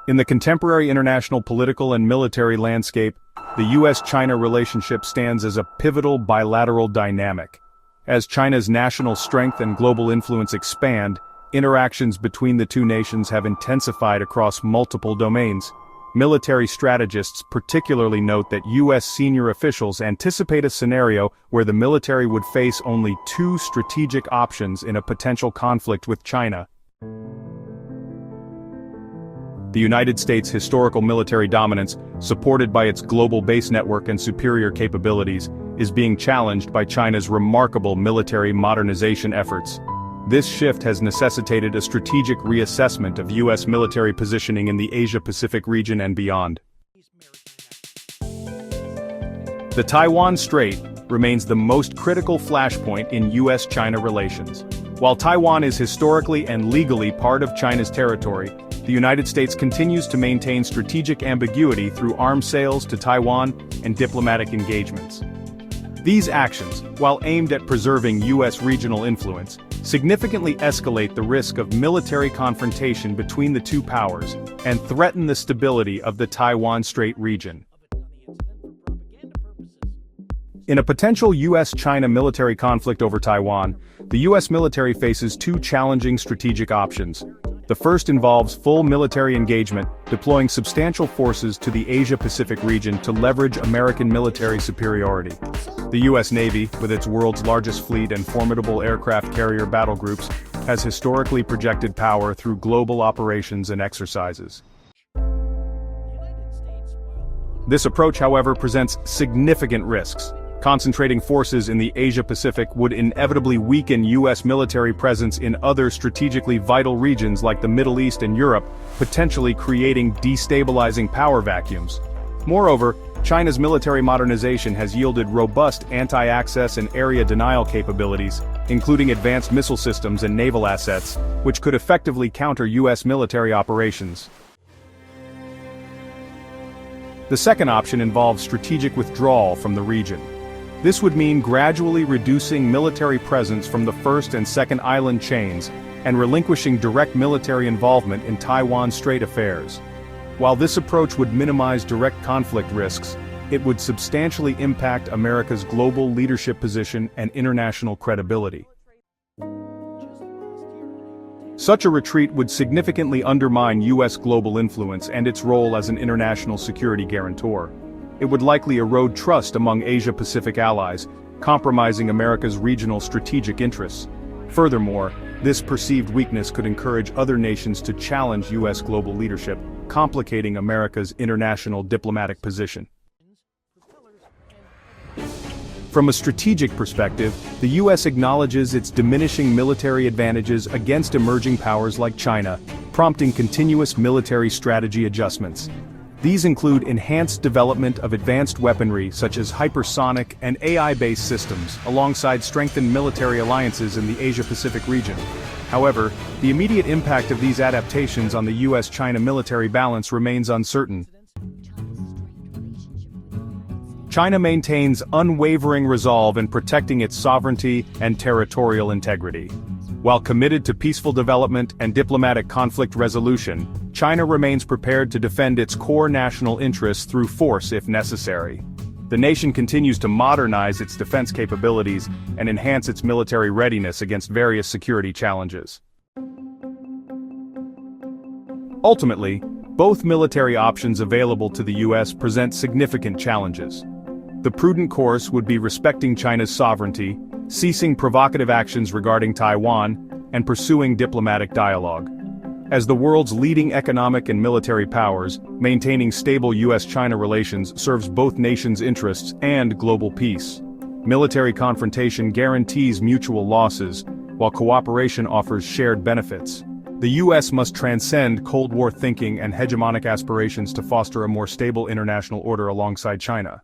In the contemporary international political and military landscape, the US-China relationship stands as a pivotal bilateral dynamic. As China's national strength and global influence expand, interactions between the two nations have intensified across multiple domains. Military strategists particularly note that US senior officials anticipate a scenario where the military would face only two strategic options in a potential conflict with China. The United States' historical military dominance, supported by its global base network and superior capabilities, is being challenged by China's remarkable military modernization efforts. This shift has necessitated a strategic reassessment of US military positioning in the Asia-Pacific region and beyond. The Taiwan Strait remains the most critical flashpoint in US-China relations. While Taiwan is historically and legally part of China's territory, the United States continues to maintain strategic ambiguity through arms sales to Taiwan and diplomatic engagements. These actions, while aimed at preserving US regional influence, significantly escalate the risk of military confrontation between the two powers and threaten the stability of the Taiwan Strait region. In a potential US-China military conflict over Taiwan, the US military faces two challenging strategic options. The first involves full military engagement, deploying substantial forces to the Asia-Pacific region to leverage American military superiority. The US Navy, with its world's largest fleet and formidable aircraft carrier battle groups, has historically projected power through global operations and exercises. This approach, however, presents significant risks. Concentrating forces in the Asia-Pacific would inevitably weaken US military presence in other strategically vital regions like the Middle East and Europe, potentially creating destabilizing power vacuums. Moreover, China's military modernization has yielded robust anti-access and area denial capabilities, including advanced missile systems and naval assets, which could effectively counter US military operations. The second option involves strategic withdrawal from the region. This would mean gradually reducing military presence from the first and second island chains and relinquishing direct military involvement in Taiwan Strait affairs. While this approach would minimize direct conflict risks, it would substantially impact America's global leadership position and international credibility. Such a retreat would significantly undermine US global influence and its role as an international security guarantor. It would likely erode trust among Asia-Pacific allies, compromising America's regional strategic interests. Furthermore, this perceived weakness could encourage other nations to challenge US global leadership, complicating America's international diplomatic position. From a strategic perspective, the US acknowledges its diminishing military advantages against emerging powers like China, prompting continuous military strategy adjustments. These include enhanced development of advanced weaponry such as hypersonic and AI-based systems, alongside strengthened military alliances in the Asia-Pacific region. However, the immediate impact of these adaptations on the US-China military balance remains uncertain. China maintains unwavering resolve in protecting its sovereignty and territorial integrity. While committed to peaceful development and diplomatic conflict resolution, China remains prepared to defend its core national interests through force if necessary. The nation continues to modernize its defense capabilities and enhance its military readiness against various security challenges. Ultimately, both military options available to the US present significant challenges. The prudent course would be respecting China's sovereignty, ceasing provocative actions regarding Taiwan, and pursuing diplomatic dialogue. As the world's leading economic and military powers, maintaining stable US-China relations serves both nations' interests and global peace. Military confrontation guarantees mutual losses, while cooperation offers shared benefits. The US must transcend Cold War thinking and hegemonic aspirations to foster a more stable international order alongside China.